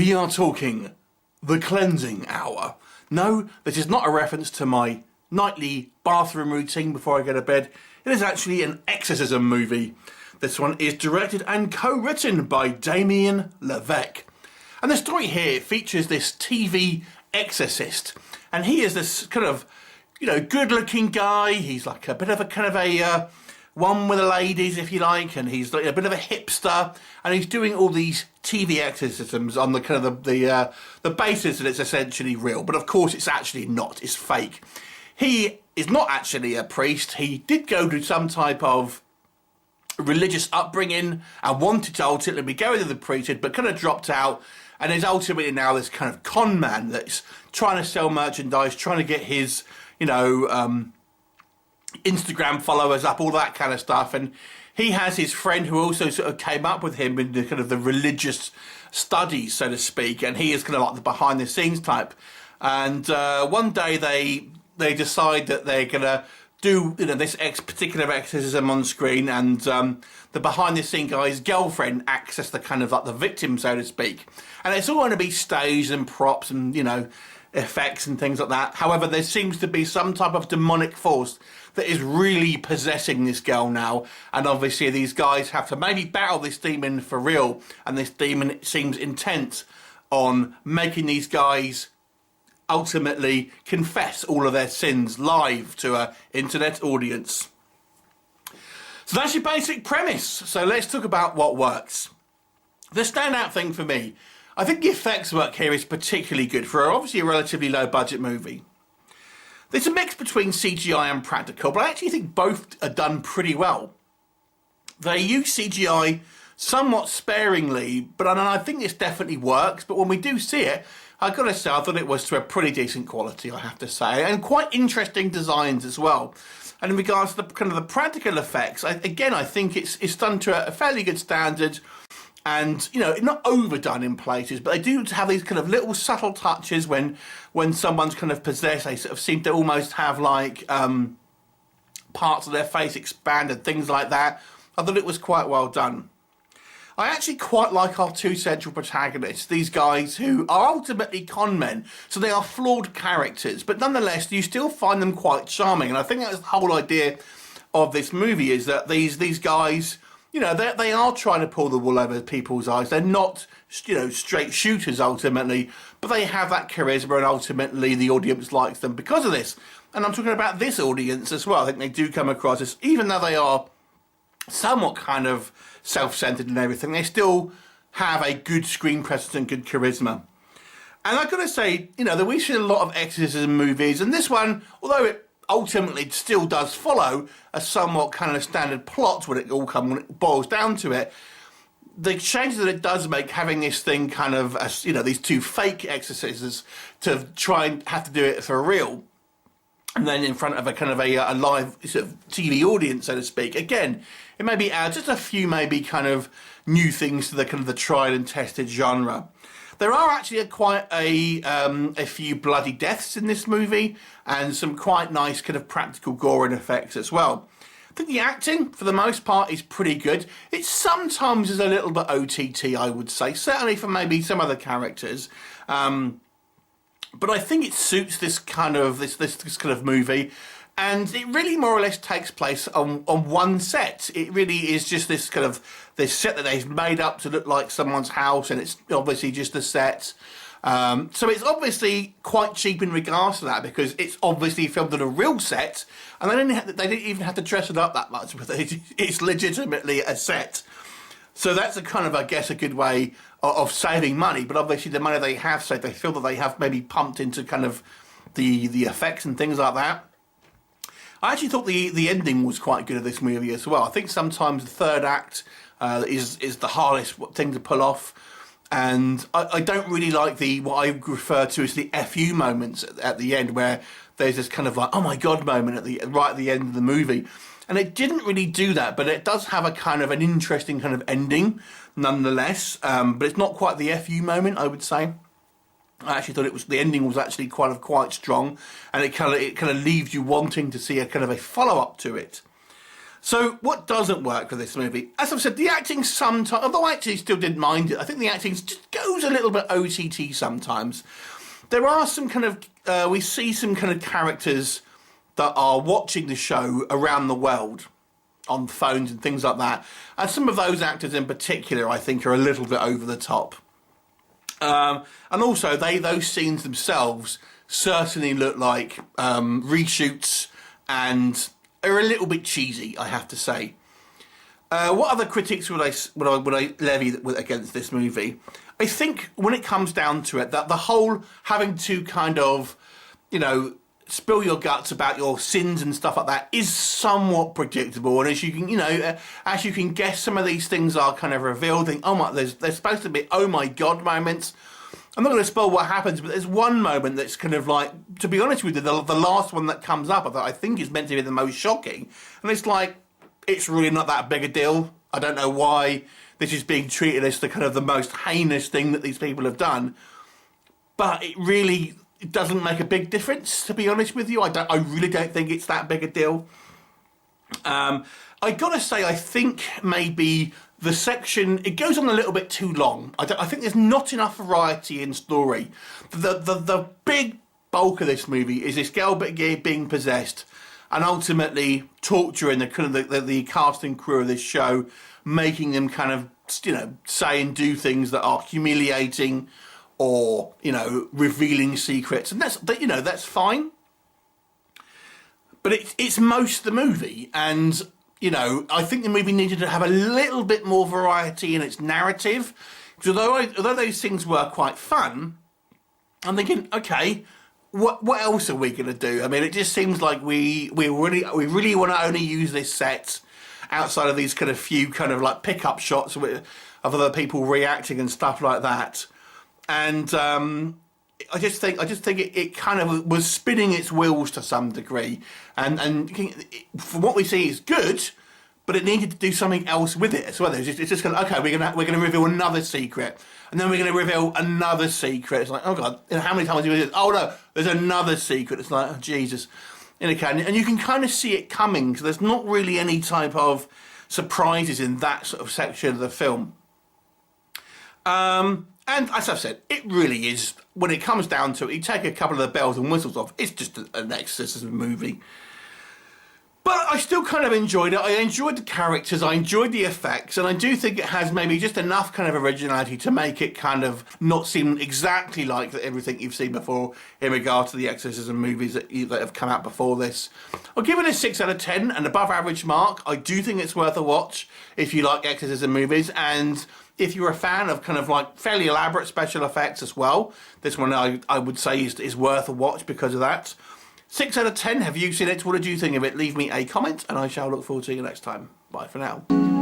We are talking the cleansing hour. No, this is not a reference to my nightly bathroom routine before I go to bed. It is actually an exorcism movie. This one is directed and co-written by Damien Levesque. And the story here features this TV exorcist. And he is this kind of, good-looking guy. He's like a bit of a kind of a one with the ladies, if you like, and he's like a bit of a hipster, and he's doing all these TV exorcisms on the kind of the basis that it's essentially real. But of course, it's actually not. It's fake. He is not actually a priest. He did go to some type of religious upbringing and wanted to ultimately go into the priesthood, but kind of dropped out, and is ultimately now this kind of con man that's trying to sell merchandise, trying to get his, Instagram followers up, all that kind of stuff. And he has his friend who also sort of came up with him in the kind of the religious studies, so to speak, and he is kind of like the behind the scenes type. And one day they decide that they're gonna do this particular exorcism on screen, and the behind the scene guy's girlfriend acts as the kind of like the victim, so to speak. And it's all going to be staged and props and effects and things like that. However, there seems to be some type of demonic force that is really possessing this girl now, and obviously these guys have to maybe battle this demon for real, and this demon seems intent on making these guys ultimately confess all of their sins live to an internet audience. So that's your basic premise. So let's talk about what works. The standout thing for me, I think the effects work here is particularly good for obviously a relatively low budget movie. There's a mix between CGI and practical, but I actually think both are done pretty well. They use CGI somewhat sparingly, but I think this definitely works. But when we do see it, I've got to say, I thought it was to a pretty decent quality, I have to say, and quite interesting designs as well. And in regards to the kind of the practical effects, I think it's done to a fairly good standard, and not overdone in places, but they do have these kind of little subtle touches when someone's kind of possessed. They sort of seem to almost have like parts of their face expanded, things like that. I thought it was quite well done. I actually quite like our two central protagonists, these guys who are ultimately con men, so they are flawed characters, but nonetheless you still find them quite charming. And I think that's the whole idea of this movie, is that these guys, they are trying to pull the wool over people's eyes. They're not, straight shooters ultimately, but they have that charisma, and ultimately the audience likes them because of this. And I'm talking about this audience as well. I think they do come across as, even though they are somewhat kind of self-centered and everything, they still have a good screen presence and good charisma. And I've got to say, we've seen a lot of exorcism movies, and this one, although it ultimately still does follow a somewhat kind of standard plot when it boils down to it, the changes that it does make, having this thing kind of, these two fake exorcists to try and have to do it for real, and then in front of a kind of a live sort of TV audience, so to speak. Again, it maybe adds just a few maybe kind of new things to the kind of the tried and tested genre. There are actually quite a few bloody deaths in this movie, and some quite nice kind of practical gore and effects as well. I think the acting, for the most part, is pretty good. It sometimes is a little bit OTT, I would say, certainly for maybe some other characters. But I think it suits this kind of this kind of movie, and it really more or less takes place on one set. It really is just this kind of this set that they've made up to look like someone's house, and it's obviously just a set. So it's obviously quite cheap in regards to that, because it's obviously filmed on a real set, and they didn't even have to dress it up that much, but it's legitimately a set. So that's a kind of, I guess, a good way of saving money. But obviously the money they have saved, they feel that they have maybe pumped into kind of the effects and things like that. I actually thought the ending was quite good of this movie as well. I think sometimes the third act is the hardest thing to pull off. And I don't really like what I refer to as the FU moments at the end, where there's this kind of like, oh my God moment right at the end of the movie. And it didn't really do that, but it does have a kind of an interesting kind of ending nonetheless. But it's not quite the FU moment, I would say. I actually thought the ending was actually quite strong, and it kind of leaves you wanting to see a kind of a follow-up to it. So what doesn't work for this movie? As I've said, the acting sometimes, although I actually still didn't mind it, I think the acting just goes a little bit OTT sometimes. There are some kind of, we see some kind of characters that are watching the show around the world on phones and things like that. And some of those actors in particular, I think, are a little bit over the top. And also, those scenes themselves certainly look like reshoots and are a little bit cheesy, I have to say. What other critiques would I levy against this movie? I think when it comes down to it, that the whole having to kind of, you know, spill your guts about your sins and stuff like that is somewhat predictable. And as you can, you know, as you can guess, some of these things are kind of revealed. Think, oh my, there's supposed to be oh my god moments. I'm not going to spoil what happens, but there's one moment that's kind of like, to be honest with you, the last one that comes up that I think is meant to be the most shocking. And it's like, it's really not that big a deal. I don't know why this is being treated as the kind of the most heinous thing that these people have done. But it really doesn't make a big difference, to be honest with you. I really don't think it's that big a deal. I gotta say, I think maybe the section, it goes on a little bit too long. I think there's not enough variety in story. The big bulk of this movie is this girl being possessed and ultimately torturing the cast and crew of this show, making them kind of, you know, say and do things that are humiliating or, you know, revealing secrets. And that's fine. But it's most of the movie, and you know, I think the movie needed to have a little bit more variety in its narrative. Because although those things were quite fun, I'm thinking, okay, what else are we going to do? I mean, it just seems like we really want to only use this set outside of these kind of few kind of like pickup shots of other people reacting and stuff like that. And I just think it kind of was spinning its wheels to some degree, and from what we see is good, but it needed to do something else with it as well. It's just going, okay, we're gonna reveal another secret, and then we're gonna reveal another secret. It's like, oh god, how many times do we do this? Oh no, there's another secret. It's like, oh Jesus, and you can kind of see it coming. So there's not really any type of surprises in that sort of section of the film. And as I've said, it really is, when it comes down to it, you take a couple of the bells and whistles off, it's just an exorcism movie. But I still kind of enjoyed it. I enjoyed the characters, I enjoyed the effects, and I do think it has maybe just enough kind of originality to make it kind of not seem exactly like everything you've seen before in regard to the exorcism movies that have come out before this. I'll give it a 6 out of 10, an above average mark. I do think it's worth a watch if you like exorcism movies, and if you're a fan of kind of like fairly elaborate special effects as well, this one I would say is worth a watch because of that. 6 out of 10, have you seen it? What did you think of it? Leave me a comment and I shall look forward to you next time. Bye for now.